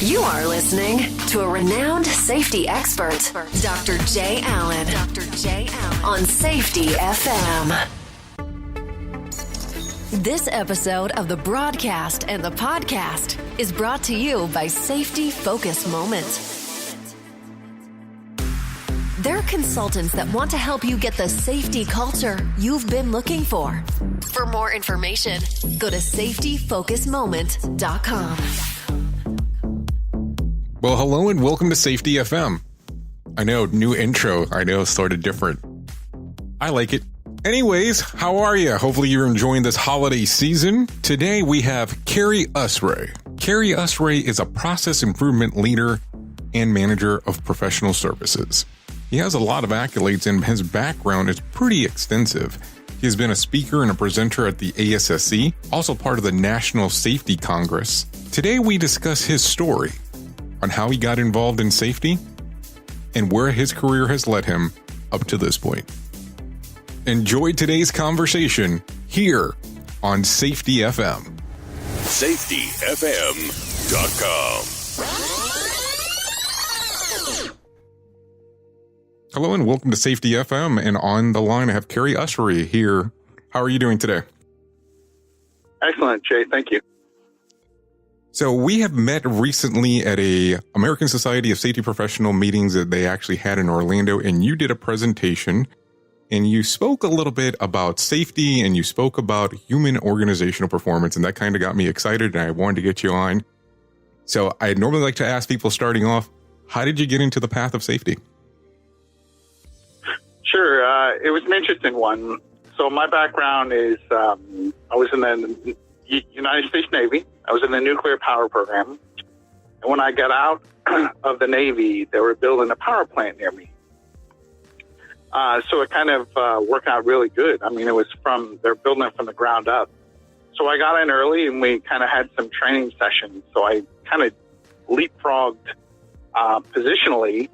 You are listening to a renowned safety expert, Dr. Jay Allen, on Safety FM. This episode of the broadcast and the podcast is brought to you by Safety Focus Moment. They're consultants that want to help you get the safety culture you've been looking for. For more information, go to safetyfocusmoment.com. Well, hello and welcome to Safety FM. I know, new intro. I know, sort of different. I like it. Anyways, how are you? Hopefully you're enjoying this holiday season. Today we have Cary Ursey. Cary Ursey is a process improvement leader and manager of professional services. He has a lot of accolades and his background is pretty extensive. He has been a speaker and a presenter at the ASSC, also part of the National Safety Congress. Today we discuss his story on how he got involved in safety and where his career has led him up to this point. Enjoy today's conversation here on Safety FM. SafetyFM.com. Hello and welcome to Safety FM, and on the line I have Cary Ursey here. How are you doing today? Excellent, Jay. Thank you. So we have met recently at a American Society of Safety Professional meetings that they actually had in Orlando, and you did a presentation and you spoke a little bit about safety and you spoke about human organizational performance, and that kind of got me excited and I wanted to get you on. So I normally like to ask people starting off, how did you get into the path of safety? Sure. It was an interesting one. So my background is I was in the United States Navy. I was in the nuclear power program. And when I got out of the Navy, they were building a power plant near me. So it kind of worked out really good. I mean, they're building it from the ground up. So I got in early and we kind of had some training sessions. So I kind of leapfrogged positionally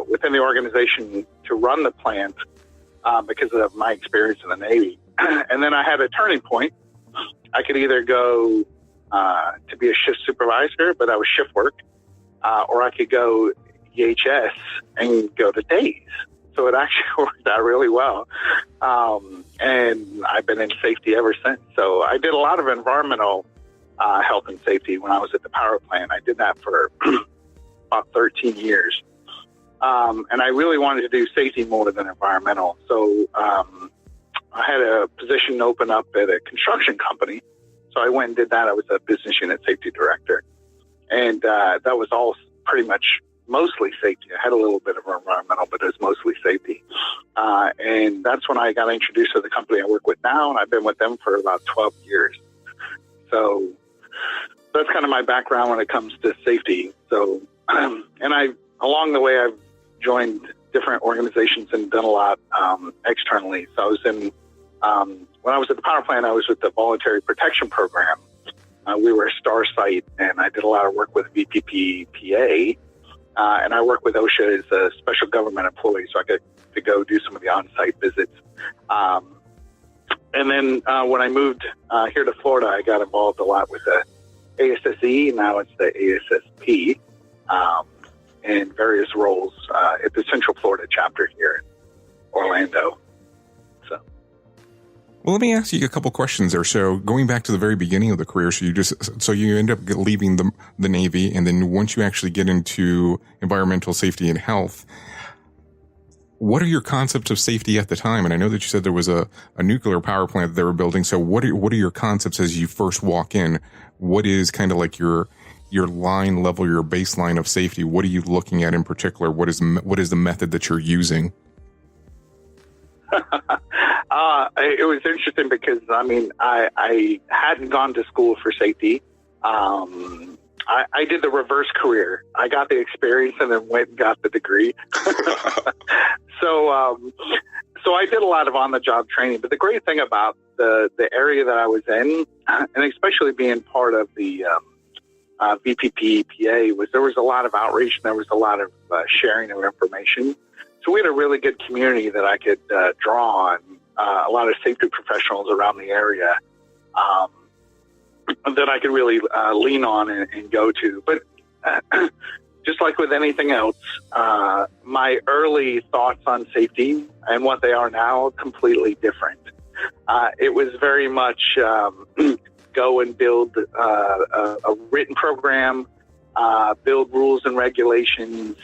within the organization to run the plant because of my experience in the Navy. And then I had a turning point. I could either go to be a shift supervisor, but that was shift work, or I could go EHS and go to days. So it actually worked out really well. And I've been in safety ever since. So I did a lot of environmental health and safety when I was at the power plant. I did that for about 13 years. And I really wanted to do safety more than environmental. So I had a position open up at a construction company. So I went and did that. I was a business unit safety director. And that was all pretty much mostly safety. I had a little bit of environmental, but it was mostly safety. And that's when I got introduced to the company I work with now. And I've been with them for about 12 years. So that's kind of my background when it comes to safety. So, along the way, I've joined different organizations and done a lot externally. So I was in, when I was at the power plant, I was with the Voluntary Protection Program. We were a star site, and I did a lot of work with VPP-PA, and I worked with OSHA as a special government employee, so I got to go do some of the on-site visits. And then when I moved here to Florida, I got involved a lot with the ASSE. Now it's the ASSP. In various roles at the Central Florida chapter here in Orlando. Well, let me ask you a couple questions there. So going back to the very beginning of the career, so you end up leaving the Navy, and then once you actually get into environmental safety and health, what are your concepts of safety at the time? And I know that you said there was a nuclear power plant that they were building. So what are your concepts as you first walk in? What is kind of like your line level, your baseline of safety? What are you looking at in particular? What is the method that you're using? It was interesting because, I mean, I hadn't gone to school for safety. I did the reverse career. I got the experience and then went and got the degree. So I did a lot of on-the-job training. But the great thing about the area that I was in, and especially being part of the VPP-PA, was there was a lot of outreach and there was a lot of sharing of information. So we had a really good community that I could draw on, a lot of safety professionals around the area that I could really lean on and go to. But just like with anything else, my early thoughts on safety and what they are now are completely different. It was very much go and build a written program, build rules and regulations,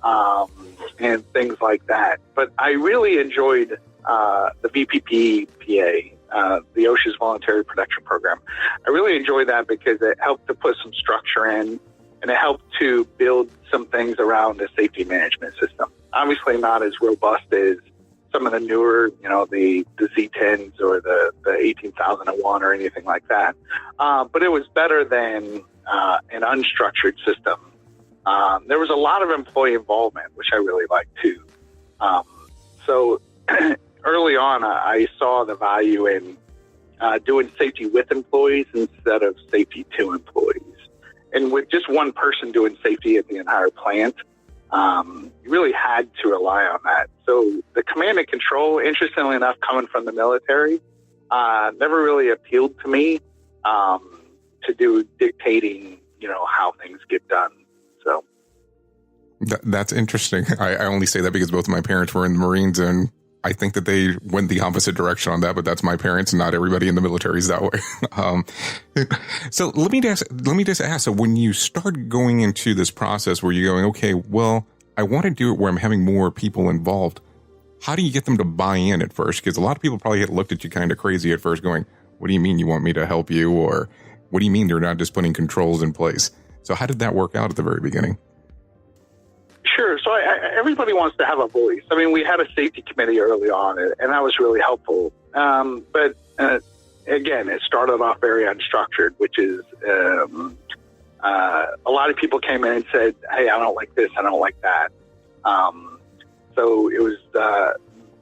and things like that. But I really enjoyed the VPP-PA, the OSHA's Voluntary Protection Program. I really enjoyed that because it helped to put some structure in, and it helped to build some things around a safety management system. Obviously not as robust as some of the newer, the Z10s or the 18,001 or anything like that. But it was better than an unstructured system. There was a lot of employee involvement, which I really liked too. So early on, I saw the value in doing safety with employees instead of safety to employees. And with just one person doing safety at the entire plant, you really had to rely on that. So the command and control, interestingly enough, coming from the military, never really appealed to me to do dictating, how things get done. So that's interesting. I only say that because both of my parents were in the Marines, and I think that they went the opposite direction on that, but that's my parents. Not everybody in the military is that way. So let me just ask, so when you start going into this process where you're going, okay, well, I want to do it where I'm having more people involved. How do you get them to buy in at first? Because a lot of people probably looked at you kind of crazy at first going, what do you mean you want me to help you? Or what do you mean they're not just putting controls in place? So how did that work out at the very beginning? Sure. So everybody wants to have a voice. I mean, we had a safety committee early on, and that was really helpful. But again, it started off very unstructured, which is a lot of people came in and said, hey, I don't like this, I don't like that. So it was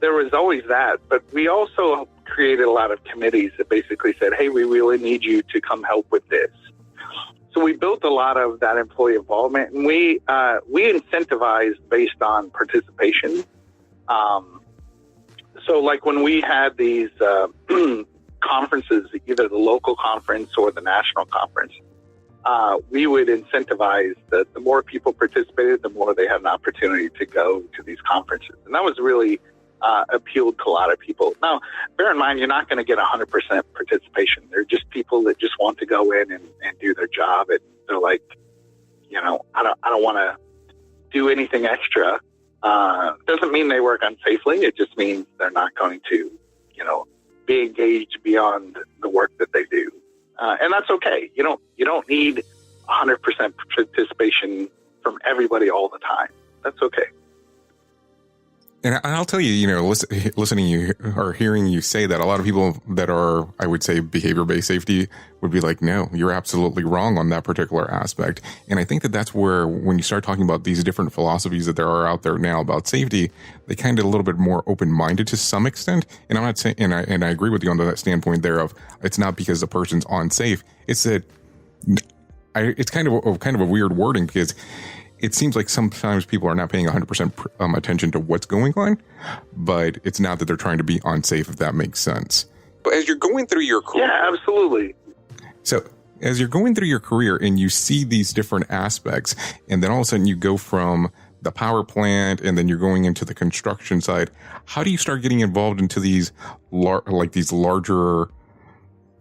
there was always that. But we also created a lot of committees that basically said, hey, we really need you to come help with this. So we built a lot of that employee involvement, and we incentivized based on participation. So like when we had these conferences, either the local conference or the national conference, we would incentivize that the more people participated, the more they had an opportunity to go to these conferences. And that was really appealed to a lot of people. Now, bear in mind, you're not going to get 100% participation. They're just people that just want to go in and do their job. And they're like, I don't want to do anything extra. Doesn't mean they work unsafely. It just means they're not going to, be engaged beyond the work that they do. And that's okay. You don't need 100% participation from everybody all the time. That's okay. And I'll tell you, listening you or hearing you say that, a lot of people that are, I would say, behavior-based safety would be like, no, you're absolutely wrong on that particular aspect. And I think that that's where, when you start talking about these different philosophies that there are out there now about safety, they kind of a little bit more open-minded to some extent. And I'm not saying, and I agree with you on that standpoint there of, it's not because the person's unsafe. It's that it's kind of a weird wording, because it seems like sometimes people are not paying 100% attention to what's going on, but it's not that they're trying to be unsafe, if that makes sense. But as you're going through your career... Yeah, absolutely. So as you're going through your career and you see these different aspects, and then all of a sudden you go from the power plant and then you're going into the construction side, how do you start getting involved into these larger...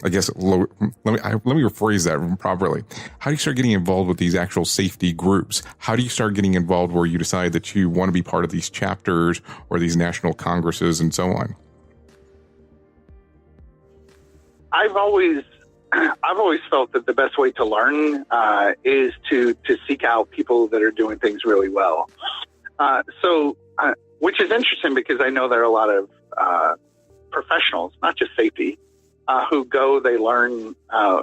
I guess, let me rephrase that properly. How do you start getting involved with these actual safety groups? How do you start getting involved where you decide that you want to be part of these chapters or these national congresses and so on? I've always felt that the best way to learn is to seek out people that are doing things really well. Which is interesting, because I know there are a lot of professionals, not just safety, who they learn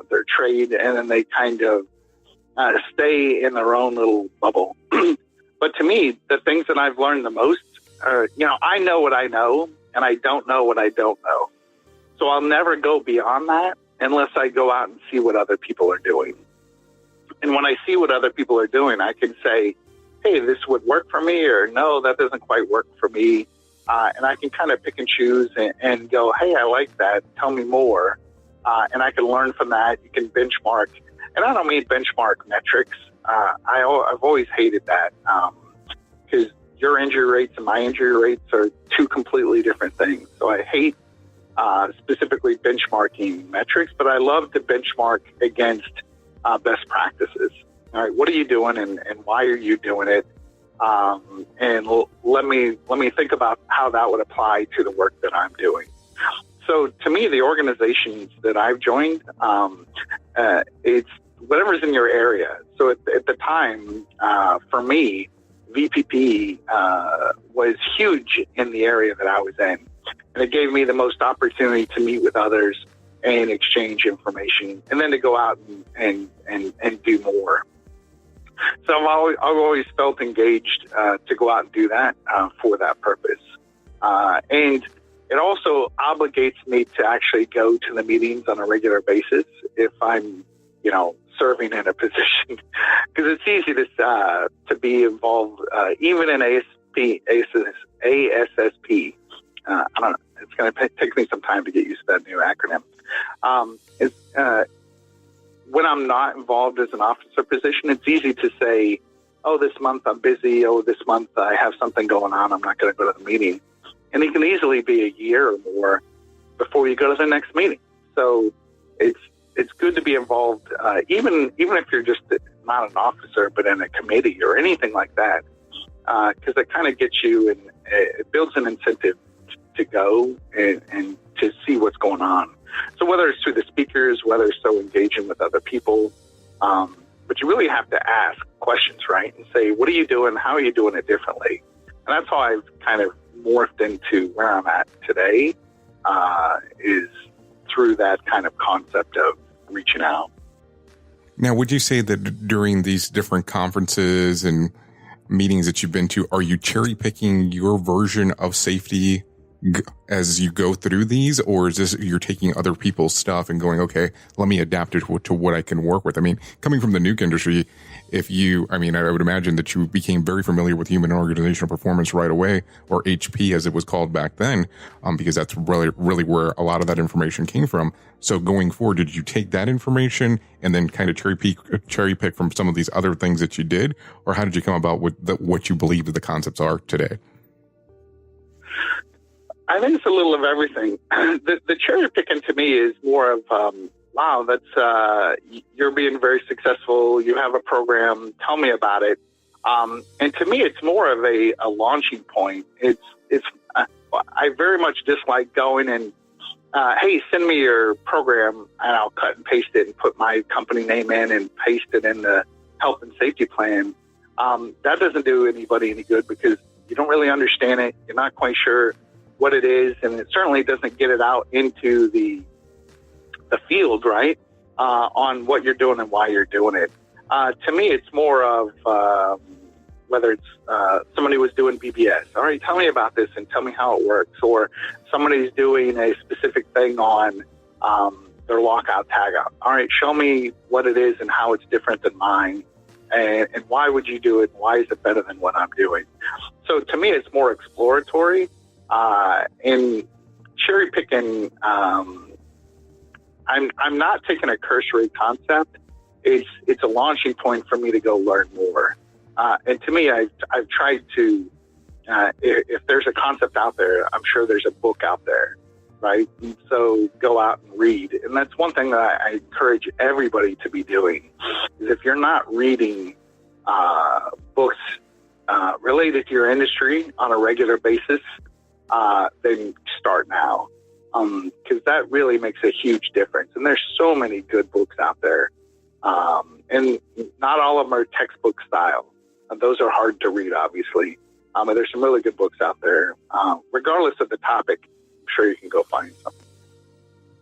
their trade, and then they kind of stay in their own little bubble. But to me, the things that I've learned the most are, I know what I know, and I don't know what I don't know. So I'll never go beyond that unless I go out and see what other people are doing. And when I see what other people are doing, I can say, hey, this would work for me, or no, that doesn't quite work for me. And I can kind of pick and choose and go, hey, I like that. Tell me more. And I can learn from that. You can benchmark. And I don't mean benchmark metrics. I've always hated that because your injury rates and my injury rates are two completely different things. So I hate specifically benchmarking metrics, but I love to benchmark against best practices. All right, what are you doing and why are you doing it? And let me think about how that would apply to the work that I'm doing. So to me, the organizations that I've joined, it's whatever's in your area. So at the time, for me, VPP was huge in the area that I was in. And it gave me the most opportunity to meet with others and exchange information, and then to go out and do more. So I've always felt engaged to go out and do that for that purpose. And it also obligates me to actually go to the meetings on a regular basis if I'm, serving in a position, because it's easy to be involved, even in ASSP. I don't know. It's going to take me some time to get used to that new acronym. When I'm not involved as an officer position, it's easy to say, oh, this month I'm busy. Oh, this month I have something going on. I'm not going to go to the meeting. And it can easily be a year or more before you go to the next meeting. So it's good to be involved, even if you're just not an officer, but in a committee or anything like that, because it kind of gets you and it builds an incentive to go and to see what's going on. So whether it's through the speakers, whether it's so engaging with other people, but you really have to ask questions, right? And say, what are you doing? How are you doing it differently? And that's how I've kind of morphed into where I'm at today, is through that kind of concept of reaching out. Now, would you say that during these different conferences and meetings that you've been to, are you cherry picking your version of safety as you go through these, or is this you're taking other people's stuff and going, okay, let me adapt it to what I can work with? I mean, coming from the nuke industry, I would imagine that you became very familiar with human organizational performance right away, or HP as it was called back then, because that's really where a lot of that information came from. So going forward, did you take that information and then kind of cherry pick from some of these other things that you did, or how did you come about with what you believe that the concepts are today? I think it's a little of everything. The cherry picking to me is more of, wow, that's you're being very successful. You have a program. Tell me about it. And to me, it's more of a launching point. I very much dislike going and, hey, send me your program, and I'll cut and paste it and put my company name in and paste it in the health and safety plan. That doesn't do anybody any good because you don't really understand it. You're not quite sure what it is, and it certainly doesn't get it out into the field, right, on what you're doing and why you're doing it. To me, it's more of whether it's somebody was doing BBS. All right, tell me about this and tell me how it works. Or somebody's doing a specific thing on their lockout, tagout. All right, show me what it is and how it's different than mine. And why would you do it? Why is it better than what I'm doing? So to me, it's more exploratory. In cherry picking, I'm not taking a cursory concept. It's a launching point for me to go learn more. And to me, I've tried to, if there's a concept out there, I'm sure there's a book out there, right? And so go out and read. And that's one thing that I encourage everybody to be doing, is if you're not reading books related to your industry on a regular basis, then start now, because that really makes a huge difference. And there's so many good books out there, and not all of them are textbook style. Those are hard to read, obviously, but there's some really good books out there. Regardless of the topic, I'm sure you can go find something.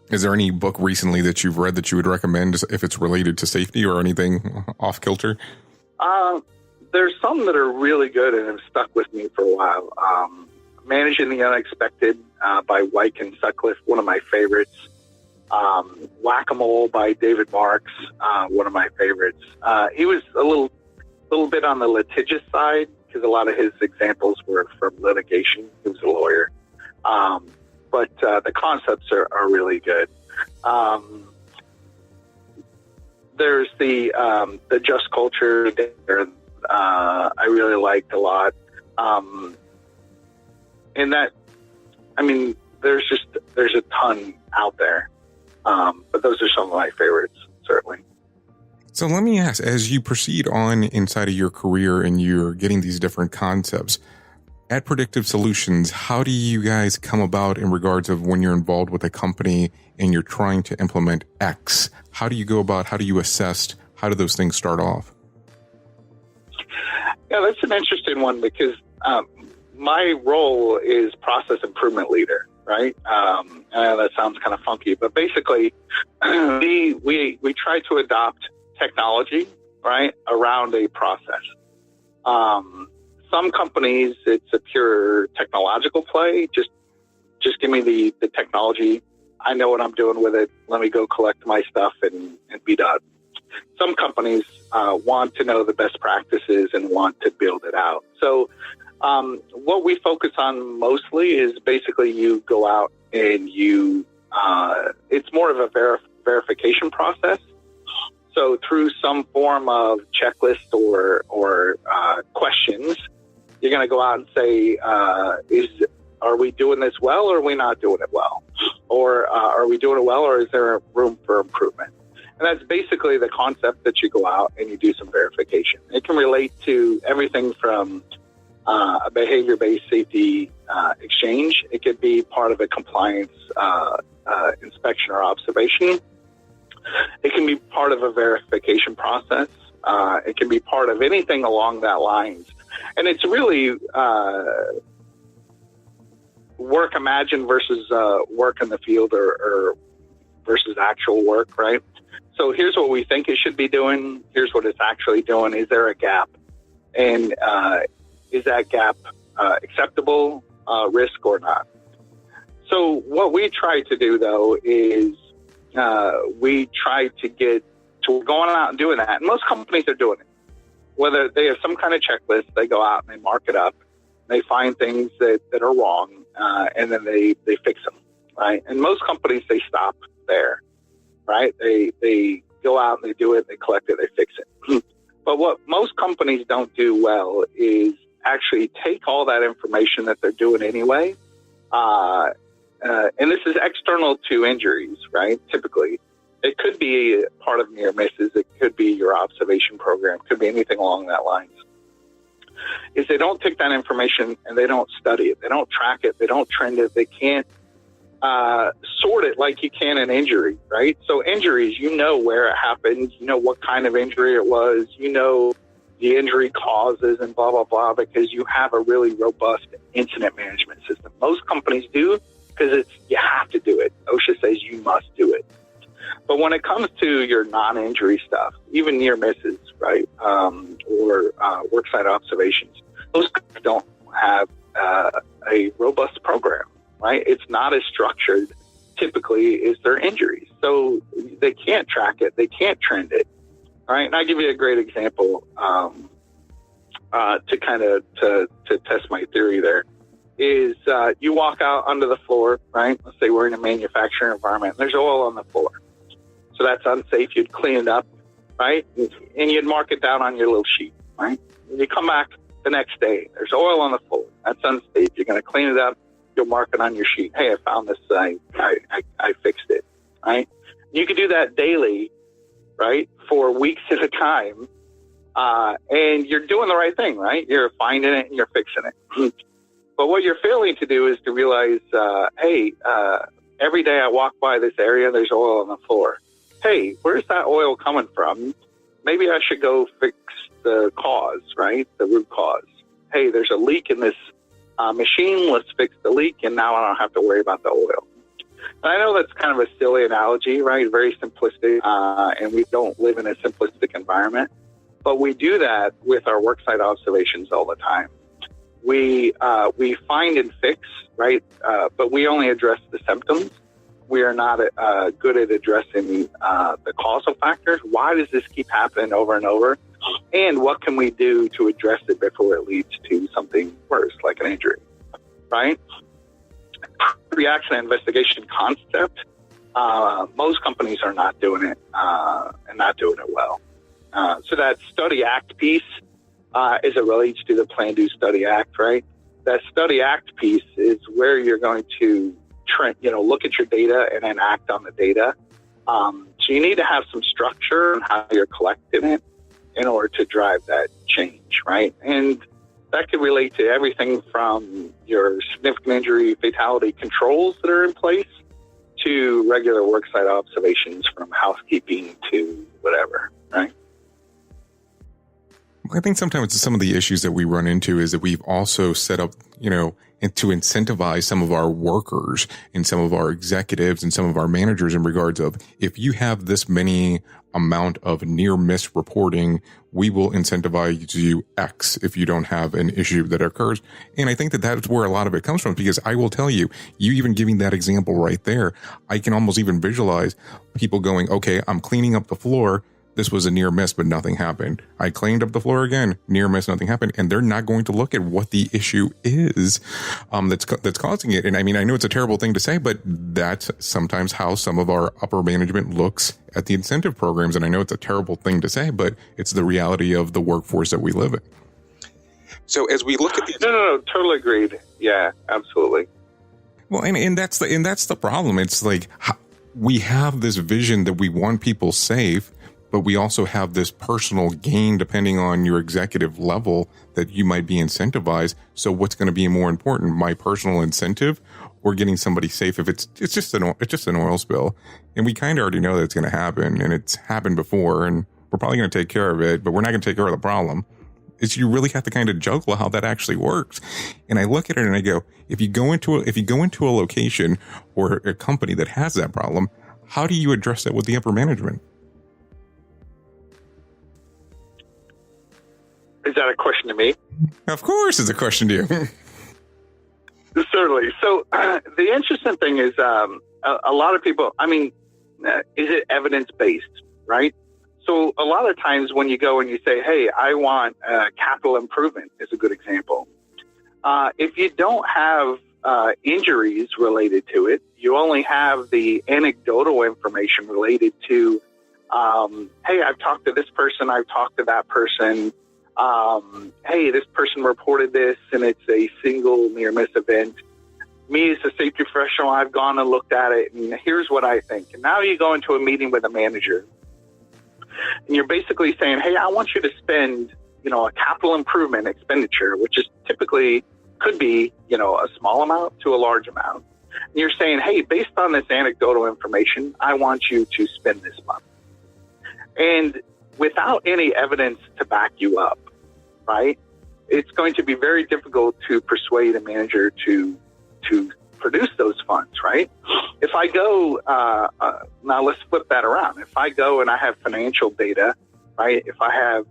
Is there any book recently that you've read that you would recommend if it's related to safety or anything off kilter? There's some that are really good and have stuck with me for a while. Managing the Unexpected by Wyke and Sutcliffe, one of my favorites. Whack-A-Mole by David Marks, one of my favorites. He was a little bit on the litigious side because a lot of his examples were from litigation. He was a lawyer. But the concepts are really good. there's the just culture there. I really liked a lot. And that, I mean, there's a ton out there. But those are some of my favorites, certainly. So let me ask, as you proceed on inside of your career and you're getting these different concepts, at Predictive Solutions, how do you guys come about in regards of when you're involved with a company and you're trying to implement X? How do you go about, how do you assess, how do those things start off? Yeah, that's an interesting one because my role is process improvement leader, right? I know that sounds kind of funky, but basically we try to adopt technology, right, around a process. Some companies, it's a pure technological play. Just give me the technology. I know what I'm doing with it. Let me go collect my stuff and be done. Some companies want to know the best practices and want to build it out. So what we focus on mostly is basically you go out and you, it's more of a verification process. So through some form of checklist or questions, you're going to go out and say, are we doing this well or are we not doing it well? Or are we doing it well or is there room for improvement? And that's basically the concept that you go out and you do some verification. It can relate to everything from a behavior-based safety exchange. It could be part of a compliance inspection or observation. It can be part of a verification process. It can be part of anything along that lines. And it's really work imagined versus work in the field or versus actual work, right? So here's what we think it should be doing. Here's what it's actually doing. Is there a gap? And is that gap acceptable risk or not? So what we try to do, though, is we try to get to going out and doing that. And most companies are doing it. Whether they have some kind of checklist, they go out and they mark it up. They find things that are wrong, and then they fix them, right? And most companies, they stop there, right? They go out and they do it, they collect it, they fix it. But what most companies don't do well is actually take all that information that they're doing anyway, and this is external to injuries, right? Typically, it could be part of near misses. It could be your observation program. It could be anything along that lines. Is they don't take that information and they don't study it. They don't track it. They don't trend it. They can't sort it like you can an injury, right? So injuries, you know where it happened. You know what kind of injury it was. You know the injury causes and blah, blah, blah, because you have a really robust incident management system. Most companies do because you have to do it. OSHA says you must do it. But when it comes to your non-injury stuff, even near misses, right, or worksite observations, those don't have a robust program, right? It's not as structured typically as their injuries. So they can't track it. They can't trend it, right? And I'll give you a great example to kind of to test my theory there. Is you walk out onto the floor, right? Let's say we're in a manufacturing environment. There's oil on the floor. So that's unsafe. You'd clean it up, right? And you'd mark it down on your little sheet, right? And you come back the next day. There's oil on the floor. That's unsafe. You're going to clean it up. You'll mark it on your sheet. Hey, I found this. I fixed it, right? You can do that daily, right? For weeks at a time. And you're doing the right thing, right? You're finding it and you're fixing it. But what you're failing to do is to realize, hey, every day I walk by this area, there's oil on the floor. Hey, where's that oil coming from? Maybe I should go fix the cause, right? The root cause. Hey, there's a leak in this machine. Let's fix the leak, and now I don't have to worry about the oil. And I know that's kind of a silly analogy, right? Very simplistic, and we don't live in a simplistic environment. But we do that with our worksite observations all the time. We find and fix, right? But we only address the symptoms. We are not good at addressing the causal factors. Why does this keep happening over and over? And what can we do to address it before it leads to something worse, like an injury, right? The accident investigation concept Most companies are not doing it and not doing it well. So that Study Act piece, as it relates to the Plan, Do, Study, Act, right? That Study Act piece is where you're going to look at your data and then act on the data. So you need to have some structure on how you're collecting it in order to drive that change, right? And that could relate to everything from your significant injury fatality controls that are in place to regular worksite observations, from housekeeping to whatever, right? I think sometimes some of the issues that we run into is that we've also set up, and to incentivize some of our workers and some of our executives and some of our managers in regards of, if you have this many amount of near miss reporting, we will incentivize you to do X if you don't have an issue that occurs. And I think that that's where a lot of it comes from, because I will tell you even giving that example right there, I can almost even visualize people going, okay, I'm cleaning up the floor. This was a near miss, but nothing happened. I cleaned up the floor again, near miss, nothing happened. And they're not going to look at what the issue is that's causing it. And I mean, I know it's a terrible thing to say, but that's sometimes how some of our upper management looks at the incentive programs. And I know it's a terrible thing to say, but it's the reality of the workforce that we live in. So as we look at these... No, totally agreed. Yeah, absolutely. Well, and that's the problem. It's like we have this vision that we want people safe, but we also have this personal gain depending on your executive level that you might be incentivized. So what's going to be more important, my personal incentive or getting somebody safe? If it's just an oil spill, and we kind of already know that it's going to happen, and it's happened before, and we're probably going to take care of it, but we're not going to take care of the problem. Is you really have to kind of juggle how that actually works. And I look at it and I go, if you go into a location or a company that has that problem, how do you address that with the upper management? Is that a question to me? Of course it's a question to you. Certainly. So the interesting thing is a lot of people, is it evidence-based, right? So a lot of times when you go and you say, hey, I want capital improvement is a good example. If you don't have injuries related to it, you only have the anecdotal information related to, hey, I've talked to this person, I've talked to that person. Hey, this person reported this and it's a single near miss event. Me as a safety professional, I've gone and looked at it and here's what I think. And now you go into a meeting with a manager and you're basically saying, hey, I want you to spend, a capital improvement expenditure, which is typically could be, a small amount to a large amount. And you're saying, hey, based on this anecdotal information, I want you to spend this month. And without any evidence to back you up, right, it's going to be very difficult to persuade a manager to produce those funds, right? If I go, now let's flip that around. If I go and I have financial data, right, if I have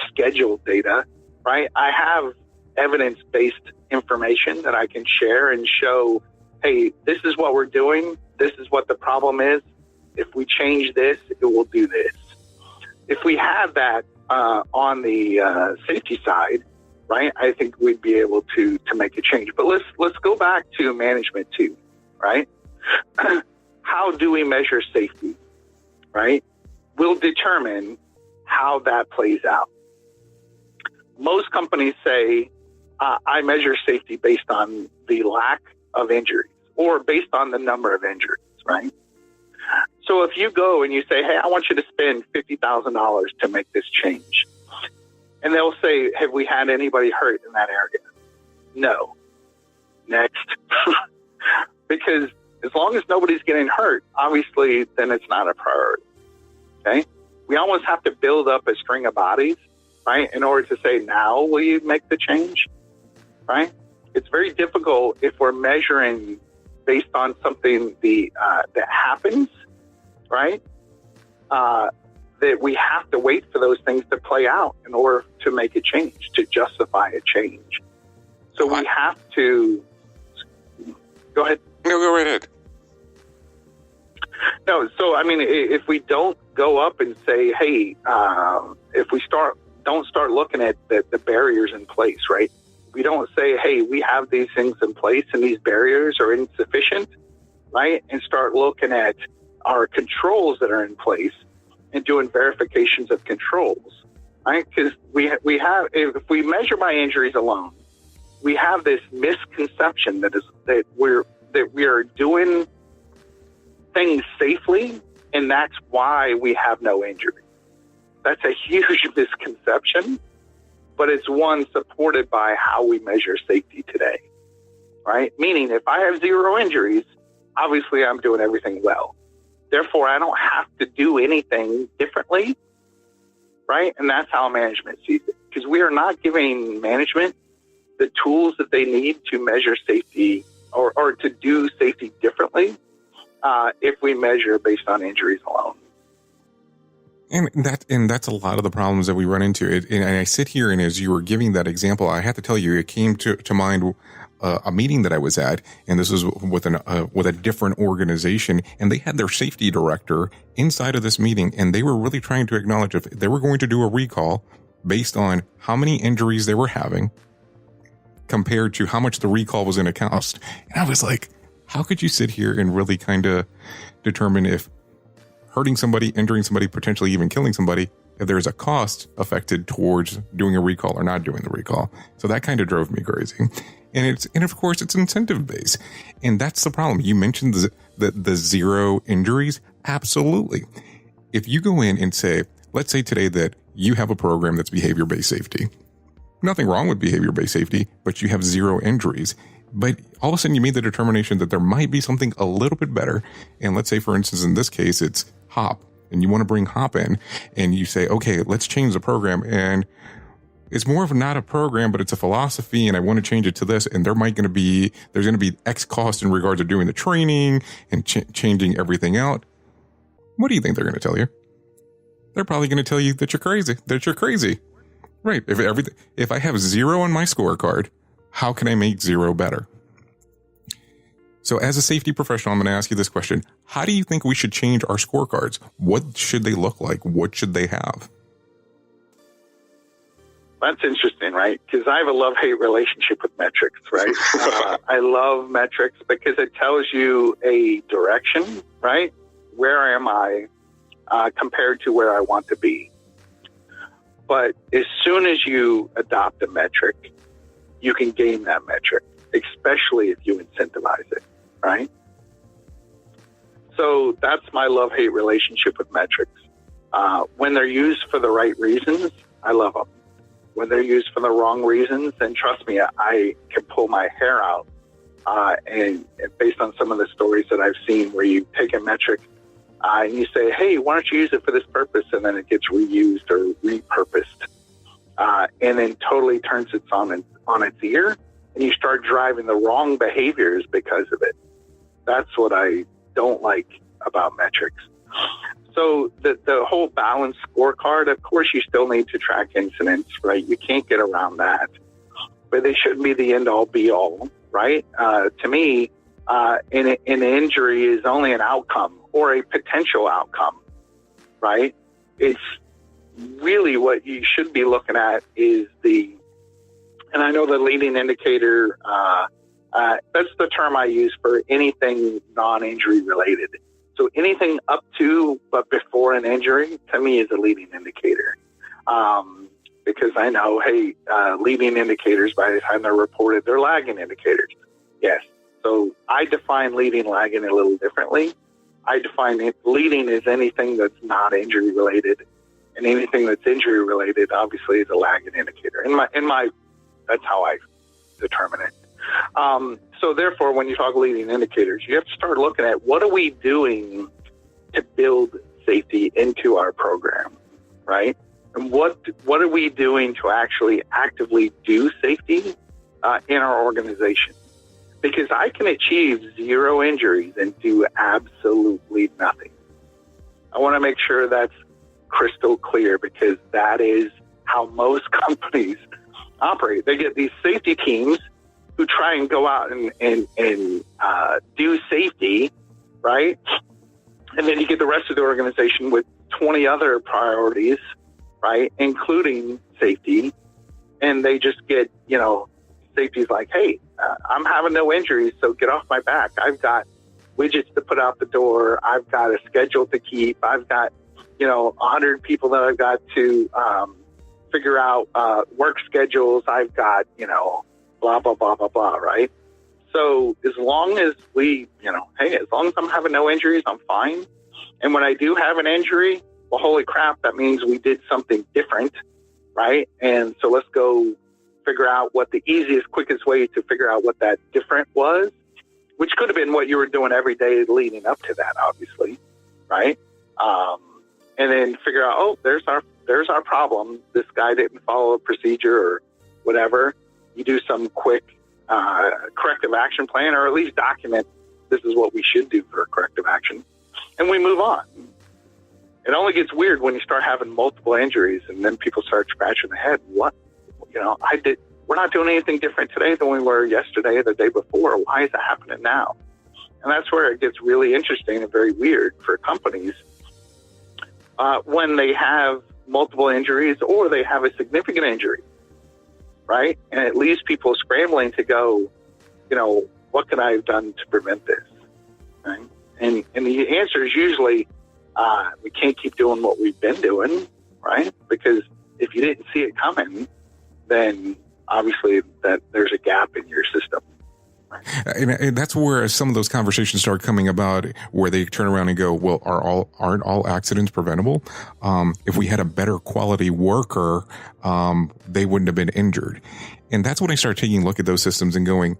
scheduled data, right, I have evidence-based information that I can share and show, hey, this is what we're doing. This is what the problem is. If we change this, it will do this. If we had that on the safety side, right, I think we'd be able to make a change. But let's go back to management too, right? How do we measure safety, right? We'll determine how that plays out. Most companies say, I measure safety based on the lack of injuries or based on the number of injuries, right? So if you go and you say, hey, I want you to spend $50,000 to make this change, and they'll say, have we had anybody hurt in that area? No. Next. Because as long as nobody's getting hurt, obviously, then it's not a priority. Okay? We almost have to build up a string of bodies, right, in order to say, now will you make the change? Right? It's very difficult if we're measuring based on something that happens, right? That we have to wait for those things to play out in order to make a change, to justify a change. So we have to... Go ahead. No, go right ahead. No, so, if we don't go up and say, hey, if we don't start looking at the barriers in place, right? We don't say, hey, we have these things in place and these barriers are insufficient, right? And start looking at our controls that are in place and doing verifications of controls, right? Because we have, if we measure by injuries alone, we have this misconception that we are doing things safely, and that's why we have no injury. That's a huge misconception, but it's one supported by how we measure safety today, right? Meaning if I have 0 injuries, obviously I'm doing everything well. Therefore, I don't have to do anything differently, right? And that's how management sees it, because we are not giving management the tools that they need to measure safety or to do safety differently if we measure based on injuries alone. And that's a lot of the problems that we run into. And I sit here, and as you were giving that example, I have to tell you, it came to mind a meeting that I was at, and this was with a different organization, and they had their safety director inside of this meeting, and they were really trying to acknowledge if they were going to do a recall based on how many injuries they were having compared to how much the recall was going to cost. And I was like, how could you sit here and really kind of determine if hurting somebody, injuring somebody, potentially even killing somebody, if there's a cost affected towards doing a recall or not doing the recall? So that kind of drove me crazy. And of course it's incentive based. And that's the problem. You mentioned the 0 injuries. Absolutely. If you go in and say, let's say today that you have a program that's behavior-based safety. Nothing wrong with behavior-based safety, but you have 0 injuries. But all of a sudden you made the determination that there might be something a little bit better. And let's say, for instance, in this case, it's HOP, and you want to bring HOP in, and you say, okay, let's change the program. And it's more of not a program, but it's a philosophy, and I want to change it to this. And there's going to be X cost in regards to doing the training and changing everything out. What do you think they're going to tell you? They're probably going to tell you that you're crazy. Right. If I have 0 on my scorecard, how can I make 0 better? So as a safety professional, I'm going to ask you this question. How do you think we should change our scorecards? What should they look like? What should they have? That's interesting, right? Because I have a love-hate relationship with metrics, right? I love metrics because it tells you a direction, right? Where am I compared to where I want to be? But as soon as you adopt a metric, you can gain that metric, especially if you incentivize it, right? So that's my love-hate relationship with metrics. When they're used for the right reasons, I love them. When they're used for the wrong reasons, then trust me, I can pull my hair out. And based on some of the stories that I've seen where you take a metric and you say, hey, why don't you use it for this purpose? And then it gets reused or repurposed and then totally turns it on its ear, and you start driving the wrong behaviors because of it. That's what I don't like about metrics. So the whole balanced scorecard, of course, you still need to track incidents, right? You can't get around that. But they shouldn't be the end-all, be-all, right? To me, an injury is only an outcome or a potential outcome, right? It's really what you should be looking at is and I know the leading indicator, that's the term I use for anything non-injury related. So anything up to but before an injury, to me, is a leading indicator. Because I know, hey, leading indicators, by the time they're reported, they're lagging indicators. Yes. So I define leading, lagging a little differently. I define leading as anything that's not injury related, and anything that's injury related, obviously, is a lagging indicator. That's how I determine it. So therefore, when you talk leading indicators, you have to start looking at what are we doing to build safety into our program, right? And what are we doing to actually actively do safety in our organization? Because I can achieve 0 injuries and do absolutely nothing. I want to make sure that's crystal clear, because that is how most companies operate. They get these safety teams who try and go out and do safety, right? And then you get the rest of the organization with 20 other priorities, right, including safety. And they just get, safety's like, hey, I'm having no injuries, so get off my back. I've got widgets to put out the door. I've got a schedule to keep. I've got, 100 people that I've got to figure out work schedules. I've got, blah, blah, blah, blah, blah, right? So as long as as long as I'm having no injuries, I'm fine. And when I do have an injury, well, holy crap, that means we did something different, right? And so let's go figure out what the easiest, quickest way to figure out what that different was, which could have been what you were doing every day leading up to that, obviously, right? And then figure out, there's our problem. This guy didn't follow a procedure or whatever. You do some quick corrective action plan, or at least document this is what we should do for a corrective action, and we move on. It only gets weird when you start having multiple injuries, and then people start scratching their head. What? We're not doing anything different today than we were yesterday or the day before. Why is that happening now? And that's where it gets really interesting and very weird for companies when they have multiple injuries or they have a significant injury, right? And it leaves people scrambling to go, what could I have done to prevent this? Right? And the answer is usually, we can't keep doing what we've been doing, right? Because if you didn't see it coming, then obviously that there's a gap in your system. Right? And that's where some of those conversations start coming about, where they turn around and go, well, aren't all accidents preventable? If we had a better quality worker, they wouldn't have been injured. And that's when I start taking a look at those systems and going,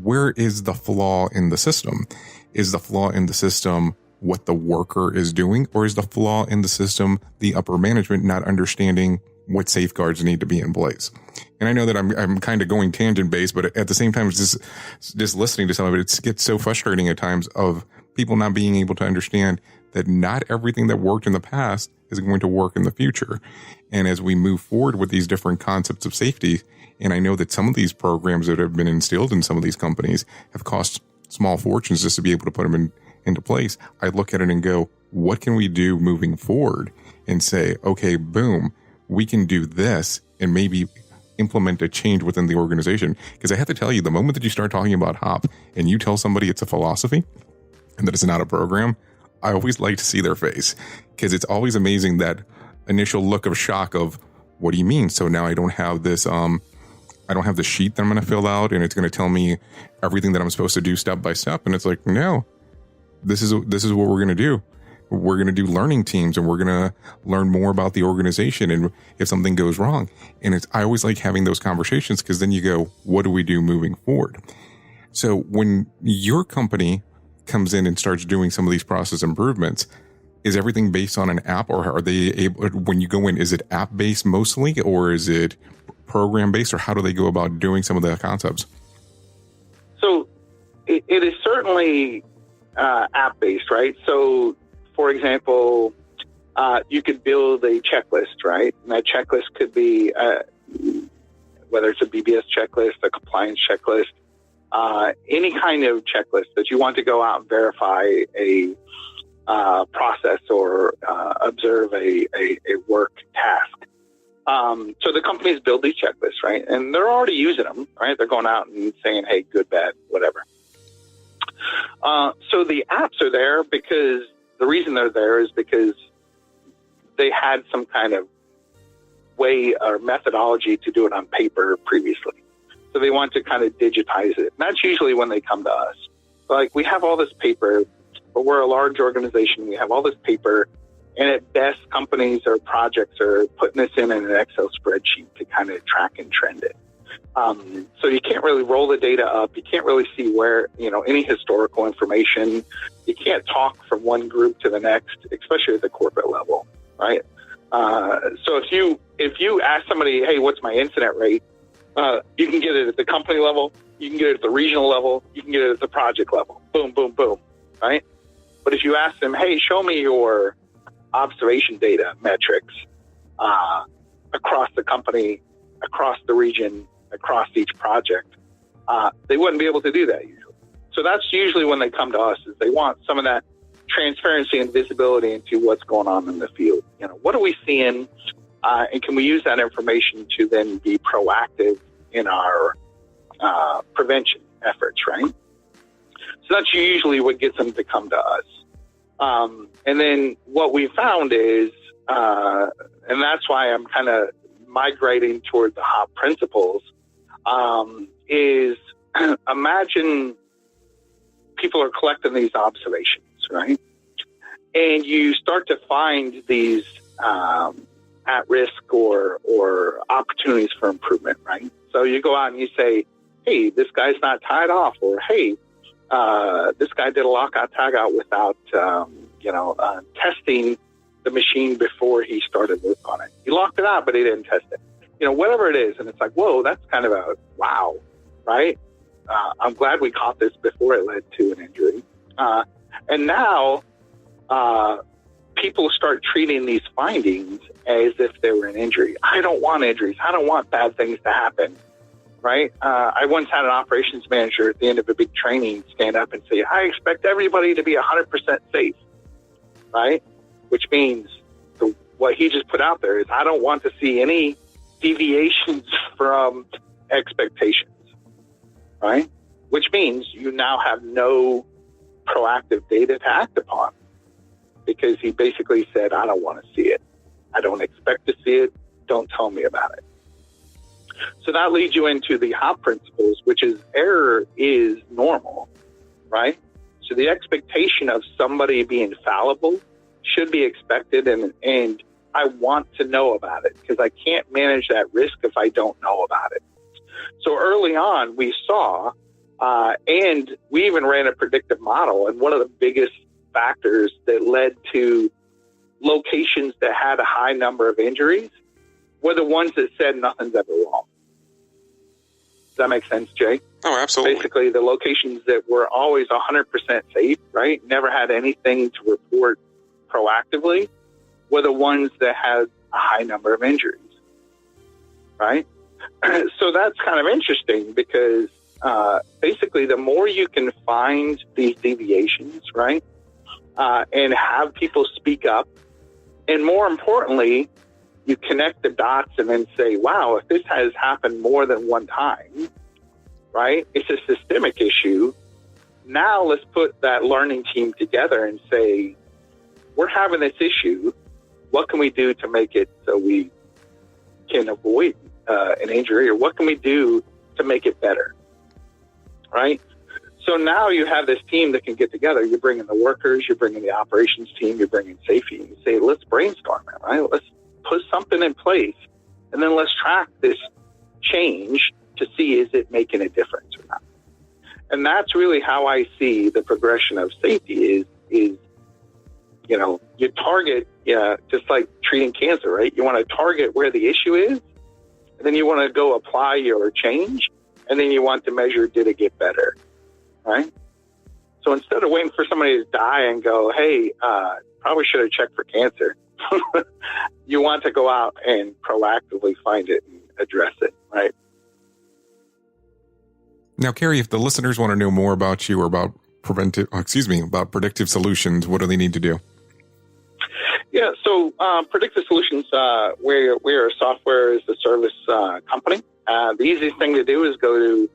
where is the flaw in the system? Is the flaw in the system what the worker is doing, or is the flaw in the system the upper management not understanding what safeguards need to be in place? And I know that I'm kind of going tangent based, but at the same time, it's just listening to some of it, it gets so frustrating at times of people not being able to understand that not everything that worked in the past is going to work in the future. And as we move forward with these different concepts of safety, and I know that some of these programs that have been instilled in some of these companies have cost small fortunes just to be able to put them into place, I look at it and go, what can we do moving forward? And say, okay, boom, we can do this and maybe implement a change within the organization. Because I have to tell you, the moment that you start talking about HOP and you tell somebody it's a philosophy and that it's not a program, I always like to see their face, because it's always amazing, that initial look of shock of, what do you mean? So now I don't have this, I don't have the sheet that I'm going to fill out and it's going to tell me everything that I'm supposed to do step by step. And it's like, no, this is what we're going to do. We're going to do learning teams, and we're going to learn more about the organization and if something goes wrong. And I always like having those conversations, because then you go, what do we do moving forward? So when your company comes in and starts doing some of these process improvements, is everything based on an app, or are they able, when you go in, is it app based mostly, or is it program based, or how do they go about doing some of the concepts? So it is certainly app based, right? So for example, you could build a checklist, right? And that checklist could be, whether it's a BBS checklist, a compliance checklist, any kind of checklist that you want to go out and verify a process or observe a work task. So the companies build these checklists, right? And they're already using them, right? They're going out and saying, hey, good, bad, whatever. So the apps are there because the reason they're there is because they had some kind of way or methodology to do it on paper previously. So they want to kind of digitize it. And that's usually when they come to us. Like, we have all this paper, but we're a large organization. We have all this paper, and at best, companies or projects are putting this in an Excel spreadsheet to kind of track and trend it. So you can't really roll the data up. You can't really see where, any historical information. You can't talk from one group to the next, especially at the corporate level, right? So if you ask somebody, hey, what's my incident rate? You can get it at the company level. You can get it at the regional level. You can get it at the project level. Boom, boom, boom, right? But if you ask them, hey, show me your observation data metrics across the company, across the region, across each project, they wouldn't be able to do that usually. So that's usually when they come to us, is they want some of that transparency and visibility into what's going on in the field. What are we seeing? And can we use that information to then be proactive in our prevention efforts, right? So that's usually what gets them to come to us. And then what we found is, and that's why I'm kind of migrating toward the HOP principles, is imagine people are collecting these observations, right? And you start to find these at risk or opportunities for improvement, right? So you go out and you say, hey, this guy's not tied off, or hey, this guy did a lockout tagout without, testing the machine before he started work on it. He locked it out, but he didn't test it. Whatever it is. And it's like, whoa, that's kind of a wow, right? I'm glad we caught this before it led to an injury. And now people start treating these findings as if they were an injury. I don't want injuries. I don't want bad things to happen, right? I once had an operations manager at the end of a big training stand up and say, I expect everybody to be 100% safe, right? Which means what he just put out there is I don't want to see any deviations from expectations, right? Which means you now have no proactive data to act upon, because he basically said, I don't want to see it. I don't expect to see it. Don't tell me about it. So that leads you into the HOP principles, which is error is normal, right? So the expectation of somebody being fallible should be expected, and I want to know about it, because I can't manage that risk if I don't know about it. So early on, we saw, and we even ran a predictive model, and one of the biggest factors that led to locations that had a high number of injuries were the ones that said nothing's ever wrong. Does that make sense, Jay? Oh, absolutely. Basically, the locations that were always 100% safe, right, never had anything to report proactively, were the ones that had a high number of injuries, right? So that's kind of interesting, because basically the more you can find these deviations, right, and have people speak up, and more importantly, you connect the dots and then say, wow, if this has happened more than one time, right, it's a systemic issue. Now let's put that learning team together and say, we're having this issue. What can we do to make it so we can avoid an injury, or what can we do to make it better, right? So now you have this team that can get together. You're bringing the workers, you're bringing the operations team, you're bringing safety. You say, let's brainstorm it, right? Let's put something in place, and then let's track this change to see, is it making a difference or not? And that's really how I see the progression of safety is you target, just like treating cancer, right? You want to target where the issue is, and then you want to go apply your change, and then you want to measure, did it get better, right? So instead of waiting for somebody to die and go, hey, probably should have checked for cancer, you want to go out and proactively find it and address it, right? Now, Cary, if the listeners want to know more about you or about predictive solutions, what do they need to do? Yeah, so Predictive Solutions, we're a software as a service company. The easiest thing to do is go to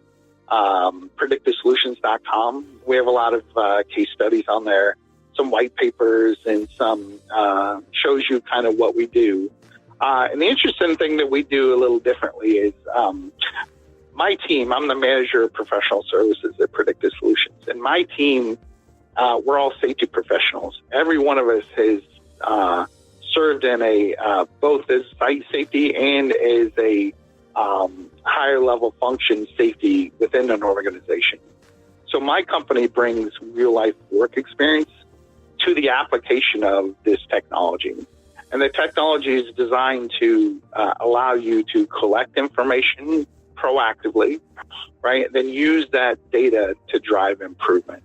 predictivesolutions.com. We have a lot of case studies on there, some white papers, and some shows you kind of what we do. And the interesting thing that we do a little differently is my team, I'm the manager of professional services at Predictive Solutions, and my team, we're all safety professionals. Every one of us has served in both as site safety and as a higher level function safety within an organization. So my company brings real life work experience to the application of this technology. And the technology is designed to allow you to collect information proactively, right? Then use that data to drive improvement.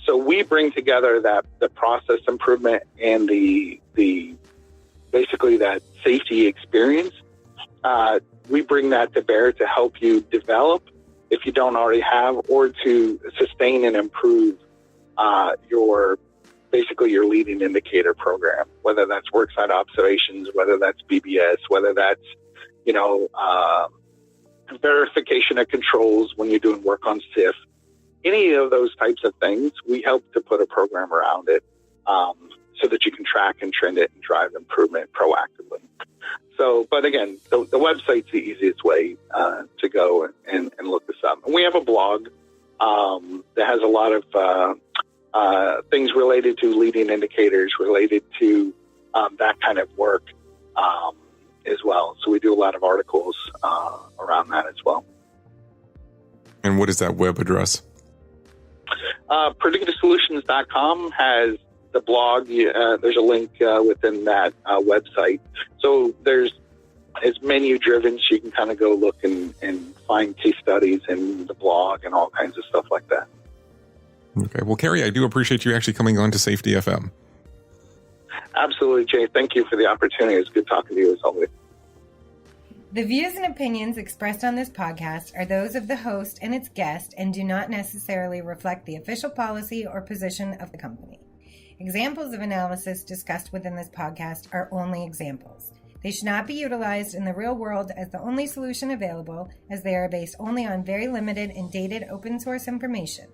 So we bring together the process improvement and the basically that safety experience. We bring that to bear to help you develop, if you don't already have, or to sustain and improve your leading indicator program, whether that's worksite observations, whether that's BBS, whether that's, verification of controls when you're doing work on SIF. any of those types of things, we help to put a program around it so that you can track and trend it and drive improvement proactively. So, but again, the website's the easiest way to go and look this up. And we have a blog that has a lot of things related to leading indicators, related to that kind of work as well. So we do a lot of articles around that as well. And what is that web address? PredictiveSolutions.com has the blog. There's a link within that website. So it's menu driven, so you can kind of go look and find case studies in the blog and all kinds of stuff like that. Okay. Well, Cary, I do appreciate you actually coming on to Safety FM. Absolutely, Jay. Thank you for the opportunity. It's good talking to you as always. The views and opinions expressed on this podcast are those of the host and its guest and do not necessarily reflect the official policy or position of the company. Examples of analysis discussed within this podcast are only examples. They should not be utilized in the real world as the only solution available, as they are based only on very limited and dated open source information.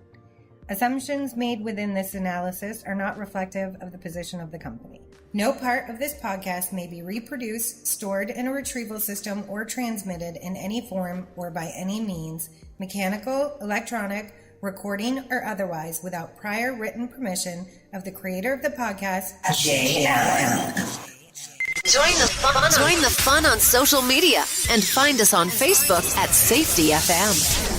Assumptions made within this analysis are not reflective of the position of the company. No part of this podcast may be reproduced, stored in a retrieval system, or transmitted in any form or by any means, mechanical, electronic, recording, or otherwise, without prior written permission of the creator of the podcast, Jay Allen. Join the fun on social media and find us on Facebook at Safety FM.